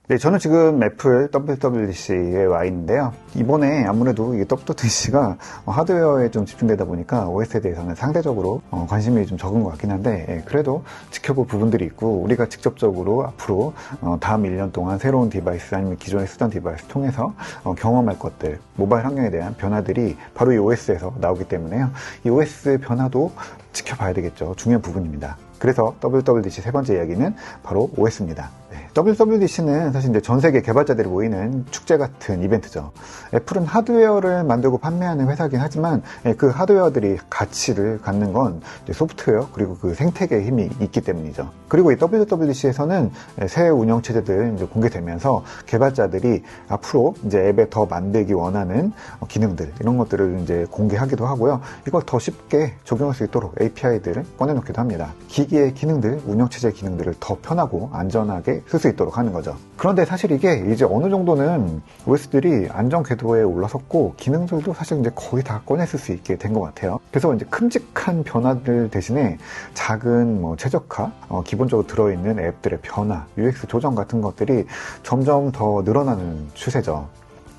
네, 저는 지금 애플 WWDC에 와 있는데요. 이번에 아무래도 이 WWDC가 하드웨어에 좀 집중되다 보니까 OS에 대해서는 상대적으로 관심이 좀 적은 것 같긴 한데, 그래도 지켜볼 부분들이 있고, 우리가 직접적으로 앞으로 다음 1년 동안 새로운 디바이스 아니면 기존에 쓰던 디바이스 통해서 경험할 것들, 모바일 환경에 대한 변화들이 바로 이 OS에서 나오기 때문에요. 이 OS 변화도 지켜봐야 되겠죠. 중요한 부분입니다. 그래서 WWDC 세 번째 이야기는 바로 OS입니다. WWDC는 사실 이제 전 세계 개발자들이 모이는 축제 같은 이벤트죠. 애플은 하드웨어를 만들고 판매하는 회사긴 하지만 그 하드웨어들이 가치를 갖는 건 소프트웨어 그리고 그 생태계의 힘이 있기 때문이죠. 그리고 이 WWDC에서는 새 운영체제들 이제 공개되면서 개발자들이 앞으로 이제 앱에 더 만들기 원하는 기능들 이런 것들을 이제 공개하기도 하고요. 이걸 더 쉽게 적용할 수 있도록 API들을 꺼내놓기도 합니다. 기기의 기능들, 운영체제 기능들을 더 편하고 안전하게 쓸 수 있도록 하는 거죠. 그런데 사실 이게 이제 어느 정도는 OS들이 안전 궤도에 올라섰고 기능들도 사실 이제 거의 다 꺼냈을 수 있게 된 것 같아요. 그래서 이제 큼직한 변화들 대신에 작은 최적화, 기본적으로 들어있는 앱들의 변화, UX 조정 같은 것들이 점점 더 늘어나는 추세죠.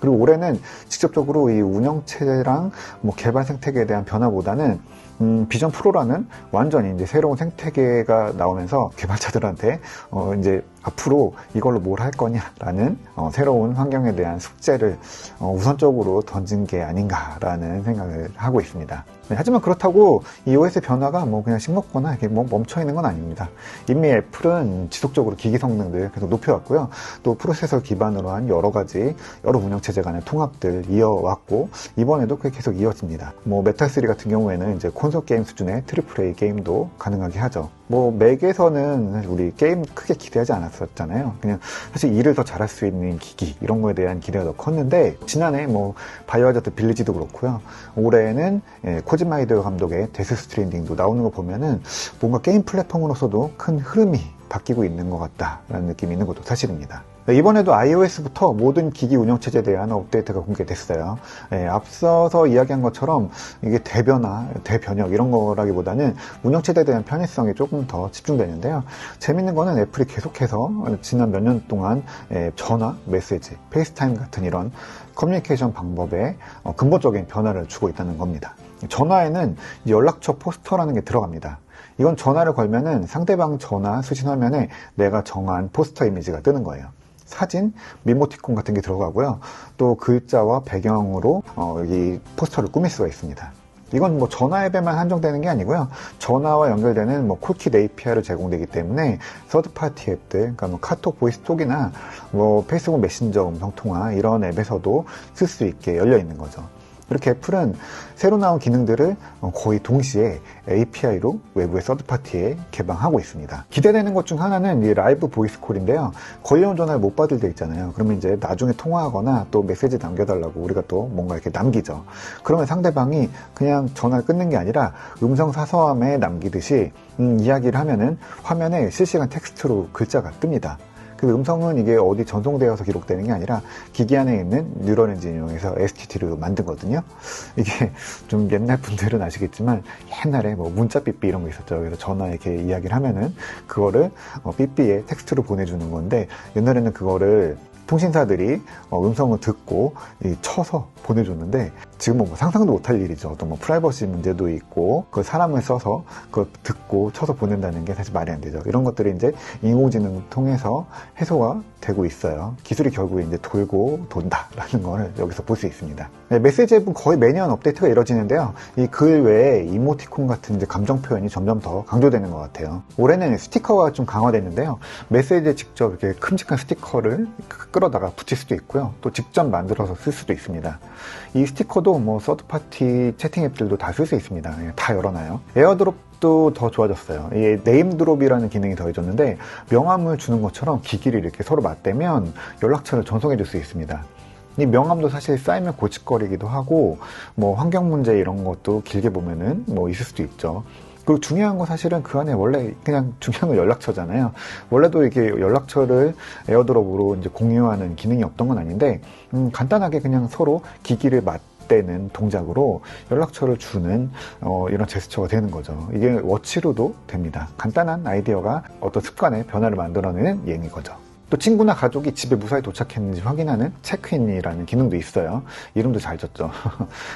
그리고 올해는 직접적으로 이 운영체제랑 개발 생태계에 대한 변화보다는 비전 프로라는 완전히 이제 새로운 생태계가 나오면서 개발자들한테 이제 앞으로 이걸로 뭘 할 거냐라는 새로운 환경에 대한 숙제를 우선적으로 던진 게 아닌가라는 생각을 하고 있습니다. 네, 하지만 그렇다고 이 OS 변화가 그냥 싱겁거나 이렇게 멈춰 있는 건 아닙니다. 이미 애플은 지속적으로 기기 성능들 계속 높여왔고요. 또 프로세서 기반으로 한 여러 가지 여러 운영체제 간의 통합들 이어왔고 이번에도 그게 계속 이어집니다. 메탈3 같은 경우에는 이제 콘솔 게임 수준의 트리플 A 게임도 가능하게 하죠. 맥에서는 우리 게임 크게 기대하지 않았었잖아요. 그냥 사실 일을 더 잘할 수 있는 기기 이런 거에 대한 기대가 더 컸는데 지난해 바이오하자드 빌리지도 그렇고요. 올해는 코지마 히데오 감독의 데스 스트랜딩도 나오는 거 보면은 뭔가 게임 플랫폼으로서도 큰 흐름이 바뀌고 있는 것 같다라는 느낌이 있는 것도 사실입니다. 이번에도 iOS부터 모든 기기 운영체제에 대한 업데이트가 공개됐어요. 앞서서 이야기한 것처럼 이게 대변화, 대변혁 이런 거라기보다는 운영체제에 대한 편의성이 조금 더 집중되는데요. 재밌는 거는 애플이 계속해서 지난 몇 년 동안 전화, 메시지, 페이스타임 같은 이런 커뮤니케이션 방법에 근본적인 변화를 주고 있다는 겁니다. 전화에는 연락처 포스터라는 게 들어갑니다. 이건 전화를 걸면은 상대방 전화 수신 화면에 내가 정한 포스터 이미지가 뜨는 거예요. 사진, 미모티콘 같은 게 들어가고요. 또 글자와 배경으로 이 포스터를 꾸밀 수가 있습니다. 이건 전화 앱에만 한정되는 게 아니고요. 전화와 연결되는 콜킷 API로 제공되기 때문에 서드파티 앱들, 그러니까 카톡 보이스톡이나 페이스북 메신저 음성통화 이런 앱에서도 쓸 수 있게 열려 있는 거죠. 이렇게 애플은 새로 나온 기능들을 거의 동시에 API로 외부의 서드파티에 개방하고 있습니다. 기대되는 것 중 하나는 이 라이브 보이스콜인데요. 걸려온 전화를 못 받을 때 있잖아요. 그러면 이제 나중에 통화하거나 또 메시지 남겨달라고 우리가 또 뭔가 이렇게 남기죠. 그러면 상대방이 그냥 전화를 끊는 게 아니라 음성 사서함에 남기듯이 이야기를 하면은 화면에 실시간 텍스트로 글자가 뜹니다. 그 음성은 이게 어디 전송되어서 기록되는 게 아니라 기기 안에 있는 뉴럴 엔진 이용해서 STT로 만든 거든요. 이게 좀 옛날 분들은 아시겠지만 옛날에 문자 삐삐 이런 거 있었죠. 그래서 전화 이렇게 이야기를 하면은 그거를 삐삐에 텍스트로 보내주는 건데 옛날에는 그거를 통신사들이 음성을 듣고 쳐서 보내줬는데 지금은 상상도 못할 일이죠. 또 프라이버시 문제도 있고 그 사람을 써서 그걸 듣고 쳐서 보낸다는 게 사실 말이 안 되죠. 이런 것들이 이제 인공지능을 통해서 해소가 되고 있어요. 기술이 결국에 이제 돌고 돈다라는 걸 여기서 볼 수 있습니다. 네, 메시지 앱은 거의 매년 업데이트가 이루어지는데요. 이 글 외에 이모티콘 같은 이제 감정 표현이 점점 더 강조되는 것 같아요. 올해는 스티커가 좀 강화됐는데요. 메시지에 직접 이렇게 큼직한 스티커를 끌어다가 붙일 수도 있고요. 또 직접 만들어서 쓸 수도 있습니다. 이 스티커도 서드파티 채팅 앱들도 다 쓸 수 있습니다. 다 열어놔요. 에어드롭도 더 좋아졌어요. 이 네임드롭이라는 기능이 더해졌는데 명함을 주는 것처럼 기기를 이렇게 서로 맞대면 연락처를 전송해 줄 수 있습니다. 이 명함도 사실 쌓이면 고칫거리기도 하고 환경 문제 이런 것도 길게 보면은 있을 수도 있죠. 그리고 중요한 건 사실은 그 안에 원래 그냥 중요한 건 연락처잖아요. 원래도 이렇게 연락처를 에어드롭으로 이제 공유하는 기능이 없던 건 아닌데 간단하게 그냥 서로 기기를 맞대는 동작으로 연락처를 주는 이런 제스처가 되는 거죠. 이게 워치로도 됩니다. 간단한 아이디어가 어떤 습관의 변화를 만들어내는 예인 거죠. 또 친구나 가족이 집에 무사히 도착했는지 확인하는 체크인이라는 기능도 있어요. 이름도 잘 졌죠.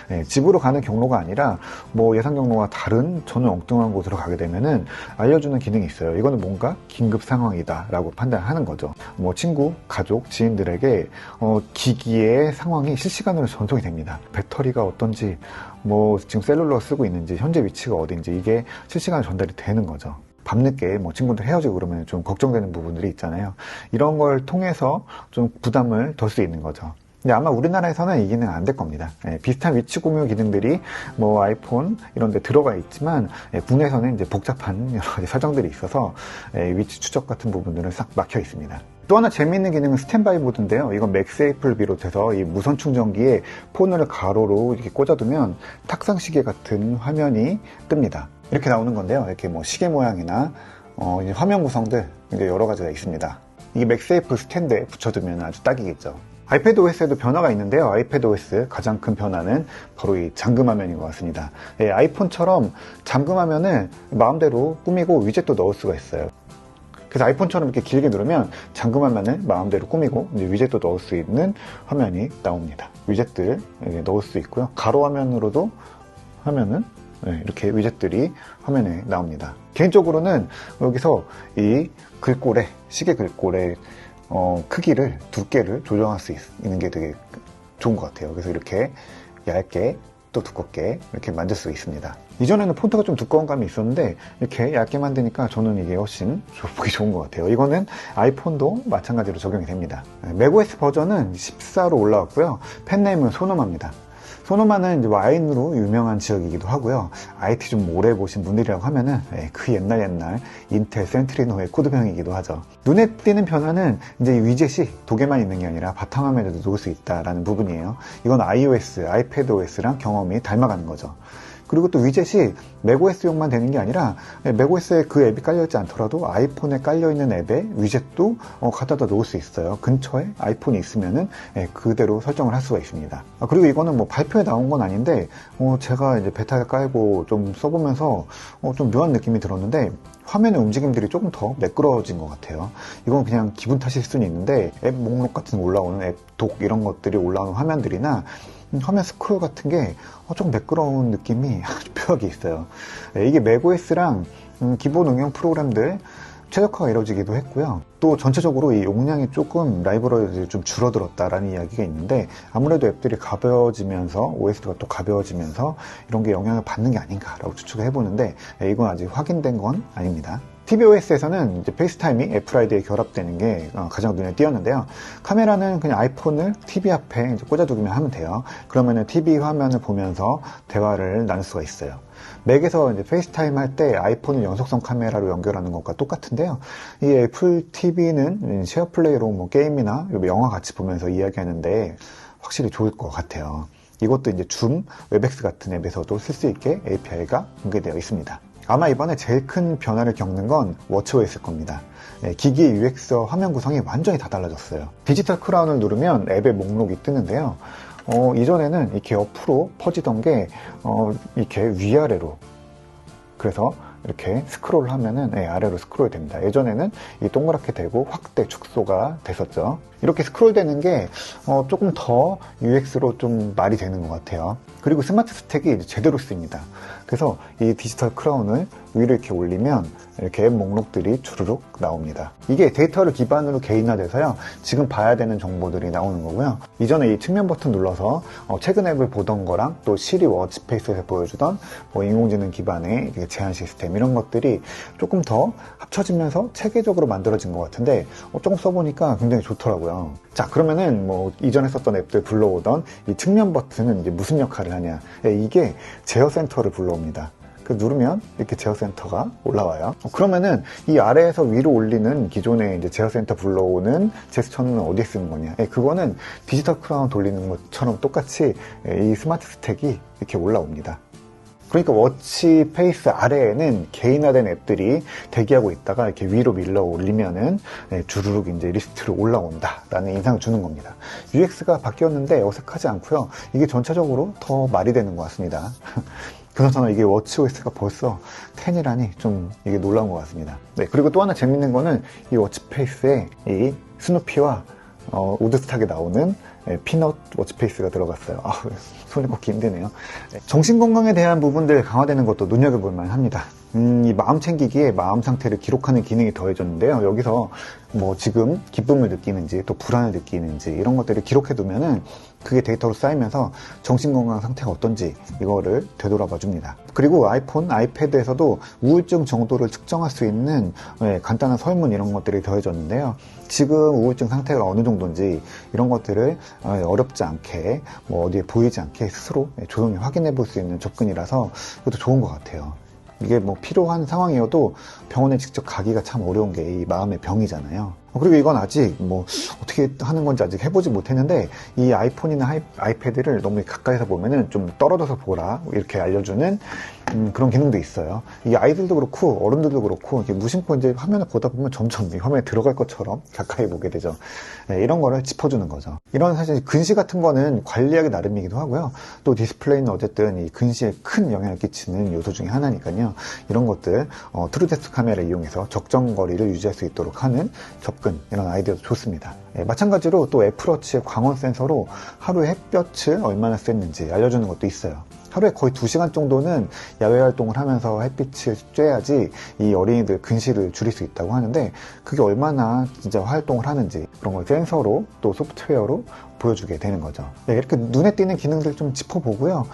네, 집으로 가는 경로가 아니라 뭐 예상 경로와 다른 전혀 엉뚱한 곳으로 가게 되면은 알려주는 기능이 있어요. 이거는 뭔가 긴급 상황이다 라고 판단하는 거죠. 뭐 친구, 가족, 지인들에게 기기의 상황이 실시간으로 전송이 됩니다. 배터리가 어떤지, 뭐 지금 셀룰러 쓰고 있는지, 현재 위치가 어딘지 이게 실시간으로 전달이 되는 거죠. 밤늦게 뭐 친구들 헤어지고 그러면 좀 걱정되는 부분들이 있잖아요. 이런 걸 통해서 좀 부담을 덜 수 있는 거죠. 근데 아마 우리나라에서는 이 기능 안 될 겁니다. 비슷한 위치 공유 기능들이 뭐 아이폰 이런 데 들어가 있지만 국내에서는 이제 복잡한 여러 가지 설정들이 있어서 위치 추적 같은 부분들은 싹 막혀 있습니다. 또 하나 재미있는 기능은 스탠바이 모드인데요. 이건 맥세이프를 비롯해서 이 무선 충전기에 폰을 가로로 이렇게 꽂아두면 탁상 시계 같은 화면이 뜹니다. 이렇게 나오는 건데요. 이렇게 뭐 시계 모양이나 화면 구성들 이제 여러 가지가 있습니다. 이게 맥세이프 스탠드에 붙여두면 아주 딱이겠죠. 아이패드 OS에도 변화가 있는데요. 아이패드 OS 가장 큰 변화는 바로 이 잠금화면인 것 같습니다. 아이폰처럼 잠금화면을 마음대로 꾸미고 위젯도 넣을 수가 있어요. 그래서 아이폰처럼 이렇게 길게 누르면 잠금화면을 마음대로 꾸미고 이제 위젯도 넣을 수 있는 화면이 나옵니다. 위젯들 넣을 수 있고요. 가로 화면으로도 하면은 이렇게 위젯들이 화면에 나옵니다. 개인적으로는 여기서 이 글꼴에, 시계 글꼴에 크기를, 두께를 조정할 수 있는 게 되게 좋은 것 같아요. 그래서 이렇게 얇게 또 두껍게 이렇게 만들 수 있습니다. 이전에는 폰트가 좀 두꺼운 감이 있었는데 이렇게 얇게 만드니까 저는 이게 훨씬 보기 좋은 것 같아요. 이거는 아이폰도 마찬가지로 적용이 됩니다. 맥OS 버전은 14로 올라왔고요. 펜네임은 소노마입니다. 소노마는 이제 와인으로 유명한 지역이기도 하고요. IT 좀 오래 보신 분들이라고 하면은 그 옛날 인텔 센트리노의 코드명이기도 하죠. 눈에 띄는 변화는 이제 이 위젯이 독에만 있는 게 아니라 바탕화면에도 놓을 수 있다라는 부분이에요. 이건 iOS, 아이패드OS랑 경험이 닮아가는 거죠. 그리고 또 위젯이 맥OS용만 되는 게 아니라 맥OS에 그 앱이 깔려있지 않더라도 아이폰에 깔려있는 앱에 위젯도 갖다다 놓을 수 있어요. 근처에 아이폰이 있으면은 그대로 설정을 할 수가 있습니다. 그리고 이거는 뭐 발표에 나온 건 아닌데 제가 이제 베타에 깔고 좀 써보면서 좀 묘한 느낌이 들었는데 화면의 움직임들이 조금 더 매끄러워진 것 같아요. 이건 그냥 기분 탓일 수는 있는데 앱 목록 같은 거 올라오는 앱 독 이런 것들이 올라오는 화면들이나 화면 스크롤 같은 게 좀 매끄러운 느낌이 아주 묘하게 있어요. 이게 맥OS랑 기본 응용 프로그램들 최적화가 이루어지기도 했고요. 또 전체적으로 이 용량이 조금 라이브러리들이 좀 줄어들었다라는 이야기가 있는데 아무래도 앱들이 가벼워지면서 OS가 또 가벼워지면서 이런 게 영향을 받는 게 아닌가라고 추측을 해보는데 이건 아직 확인된 건 아닙니다. tvOS에서는 이제 페이스타임이 애플 아이디에 결합되는 게 가장 눈에 띄었는데요. 카메라는 그냥 아이폰을 TV 앞에 이제 꽂아두기만 하면 돼요. 그러면은 TV 화면을 보면서 대화를 나눌 수가 있어요. 맥에서 이제 페이스타임 할 때 아이폰을 연속성 카메라로 연결하는 것과 똑같은데요. 이 애플 TV는 쉐어 플레이로 뭐 게임이나 영화 같이 보면서 이야기하는데 확실히 좋을 것 같아요. 이것도 이제 줌, 웹엑스 같은 앱에서도 쓸 수 있게 API가 공개되어 있습니다. 아마 이번에 제일 큰 변화를 겪는 건 워치OS일 겁니다. 기기의 UX와 화면 구성이 완전히 다 달라졌어요. 디지털 크라운을 누르면 앱의 목록이 뜨는데요. 이전에는 이렇게 옆으로 퍼지던 게 이렇게 위아래로, 그래서 이렇게 스크롤 하면은 아래로 스크롤 됩니다. 예전에는 이 동그랗게 되고 확대, 축소가 됐었죠. 이렇게 스크롤 되는 게 조금 더 UX로 좀 말이 되는 것 같아요. 그리고 스마트 스택이 이제 제대로 쓰입니다. 그래서 이 디지털 크라운을 위로 이렇게 올리면 이렇게 앱 목록들이 주르륵 나옵니다. 이게 데이터를 기반으로 개인화돼서요. 지금 봐야 되는 정보들이 나오는 거고요. 이전에 이 측면 버튼 눌러서 최근 앱을 보던 거랑 또 시리 워치페이스에서 보여주던 인공지능 기반의 제한 시스템 이런 것들이 조금 더 합쳐지면서 체계적으로 만들어진 것 같은데 조금 써보니까 굉장히 좋더라고요. 자, 그러면은 이전에 썼던 앱들 불러오던 이 측면 버튼은 이제 무슨 역할을 하냐? 이게 제어 센터를 불러옵니다. 누르면 이렇게 제어 센터가 올라와요. 그러면은 이 아래에서 위로 올리는 기존의 이제 제어 센터 불러오는 제스처는 어디에 쓰는 거냐? 그거는 디지털 크라운 돌리는 것처럼 똑같이 이 스마트 스택이 이렇게 올라옵니다. 그러니까 워치 페이스 아래에는 개인화된 앱들이 대기하고 있다가 이렇게 위로 밀러 올리면은 주르륵 이제 리스트로 올라온다라는 인상을 주는 겁니다. UX가 바뀌었는데 어색하지 않고요. 이게 전체적으로 더 말이 되는 것 같습니다. 그나저나 이게 워치OS가 벌써 10이라니 좀 이게 놀라운 것 같습니다. 그리고 또 하나 재밌는 거는 이 워치페이스에 이 스누피와 우드스탁에 나오는 피넛 워치페이스가 들어갔어요. 손이 꽂기 힘드네요. 정신건강에 대한 부분들 강화되는 것도 눈여겨볼 만합니다. 이 마음 챙기기에 마음 상태를 기록하는 기능이 더해졌는데요. 여기서 뭐 지금 기쁨을 느끼는지 또 불안을 느끼는지 이런 것들을 기록해 두면은 그게 데이터로 쌓이면서 정신건강 상태가 어떤지 이거를 되돌아봐 줍니다. 그리고 아이폰, 아이패드에서도 우울증 정도를 측정할 수 있는 간단한 설문 이런 것들이 더해졌는데요. 지금 우울증 상태가 어느 정도인지 이런 것들을 어렵지 않게 뭐 어디에 보이지 않게 스스로 조용히 확인해 볼 수 있는 접근이라서 그것도 좋은 것 같아요. 이게 뭐 필요한 상황이어도 병원에 직접 가기가 참 어려운 게 이 마음의 병이잖아요. 그리고 이건 아직 뭐 어떻게 하는 건지 아직 해보지 못했는데 이 아이폰이나 아이패드를 너무 가까이서 보면은 좀 떨어져서 보라 이렇게 알려주는 그런 기능도 있어요. 이 아이들도 그렇고 어른들도 그렇고 이렇게 무심코 이제 화면을 보다 보면 점점 이 화면에 들어갈 것처럼 가까이 보게 되죠. 이런 거를 짚어주는 거죠. 이런 사실 근시 같은 거는 관리하기 나름이기도 하고요. 또 디스플레이는 어쨌든 이 근시에 큰 영향을 끼치는 요소 중에 하나니까요. 이런 것들 트루데스 카메라를 이용해서 적정 거리를 유지할 수 있도록 하는 접근 이런 아이디어도 좋습니다. 마찬가지로 또 애플워치의 광원 센서로 하루에 햇볕을 얼마나 쐈는지 알려주는 것도 있어요. 하루에 거의 2시간 정도는 야외 활동을 하면서 햇빛을 쬐야지 이 어린이들 근시를 줄일 수 있다고 하는데 그게 얼마나 진짜 활동을 하는지 그런 걸 센서로 또 소프트웨어로 보여주게 되는 거죠. 이렇게 눈에 띄는 기능들 좀 짚어보고요.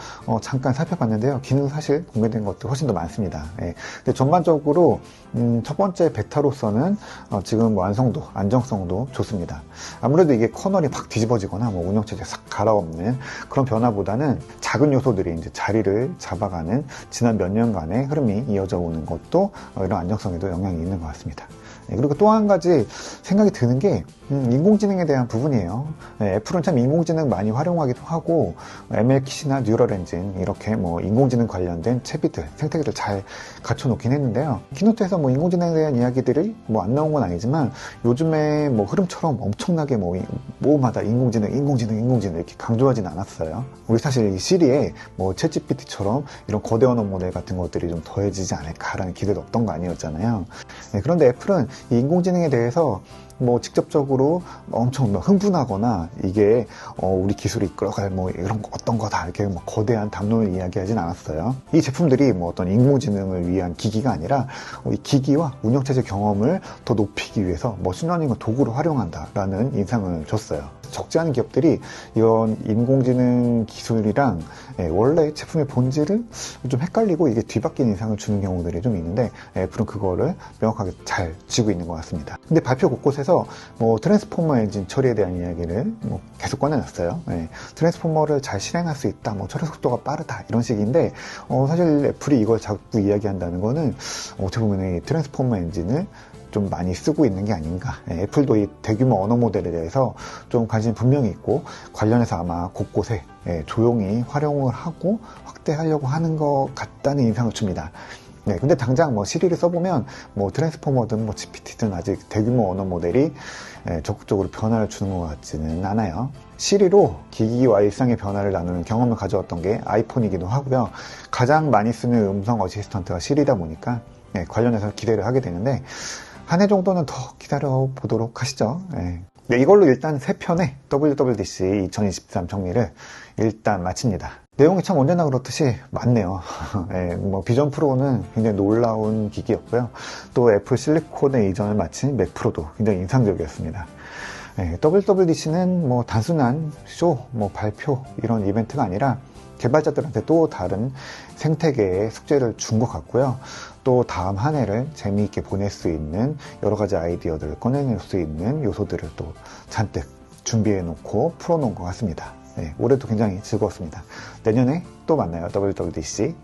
잠깐 살펴봤는데요. 기능 사실 공개된 것도 훨씬 더 많습니다. 근데 전반적으로 첫 번째 베타로서는 지금 완성도, 안정성도 좋습니다. 아무래도 이게 커널이 확 뒤집어지거나 뭐 운영체제 싹 갈아엎는 그런 변화보다는 작은 요소들이 이제 자리를 잡아가는 지난 몇 년간의 흐름이 이어져 오는 것도 이런 안정성에도 영향이 있는 것 같습니다. 그리고 또 한 가지 생각이 드는 게 인공지능에 대한 부분이에요. 애플은 참 인공지능 많이 활용하기도 하고 MLKit이나 뉴럴 엔진 이렇게 뭐 인공지능 관련된 채비들, 생태계를 잘 갖춰놓긴 했는데요. 키노트에서 뭐 인공지능에 대한 이야기들이 뭐 안 나온 건 아니지만 요즘에 뭐 흐름처럼 엄청나게 뭐마다 인공지능 이렇게 강조하진 않았어요. 우리 사실 이 시리에 뭐 챗GPT처럼 이런 거대 언어 모델 같은 것들이 좀 더해지지 않을까라는 기대도 없던 거 아니었잖아요. 그런데 애플은 이 인공지능에 대해서 뭐 직접적으로 엄청 흥분하거나 이게 우리 기술이 이끌어갈 뭐 이런 거 어떤 거다 이렇게 뭐 거대한 담론을 이야기하진 않았어요. 이 제품들이 뭐 어떤 인공지능을 위한 기기가 아니라 이 기기와 운영체제 경험을 더 높이기 위해서 머신러닝을 도구로 활용한다라는 인상을 줬어요. 적지 않은 기업들이 이런 인공지능 기술이랑 원래 제품의 본질을 좀 헷갈리고 이게 뒤바뀐 인상을 주는 경우들이 좀 있는데 애플은 그거를 명확하게 잘 쥐고 있는 것 같습니다. 근데 발표 곳곳에서 뭐 트랜스포머 엔진 처리에 대한 이야기를 뭐 계속 꺼내놨어요. 트랜스포머를 잘 실행할 수 있다, 뭐 처리 속도가 빠르다 이런 식인데 사실 애플이 이걸 자꾸 이야기한다는 거는 어떻게 보면 이 트랜스포머 엔진을 좀 많이 쓰고 있는 게 아닌가. 애플도 이 대규모 언어 모델에 대해서 좀 관심이 분명히 있고 관련해서 아마 곳곳에 조용히 활용을 하고 확대하려고 하는 것 같다는 인상을 줍니다. 근데 당장 뭐 시리를 써보면 뭐 트랜스포머든 뭐 GPT든 아직 대규모 언어 모델이 적극적으로 변화를 주는 것 같지는 않아요. 시리로 기기와 일상의 변화를 나누는 경험을 가져왔던 게 아이폰이기도 하고요. 가장 많이 쓰는 음성 어시스턴트가 시리다 보니까 관련해서 기대를 하게 되는데 한 해 정도는 더 기다려 보도록 하시죠. 이걸로 일단 3편의 WWDC 2023 정리를 일단 마칩니다. 내용이 참 언제나 그렇듯이 많네요. 뭐 비전 프로는 굉장히 놀라운 기기였고요. 또 애플 실리콘의 이전을 마친 맥 프로도 굉장히 인상적이었습니다. WWDC는 뭐 단순한 쇼, 뭐 발표 이런 이벤트가 아니라 개발자들한테 또 다른 생태계의 숙제를 준 것 같고요. 또 다음 한 해를 재미있게 보낼 수 있는 여러 가지 아이디어들을 꺼내낼 수 있는 요소들을 또 잔뜩 준비해 놓고 풀어놓은 것 같습니다. 올해도 굉장히 즐거웠습니다. 내년에 또 만나요. WWDC.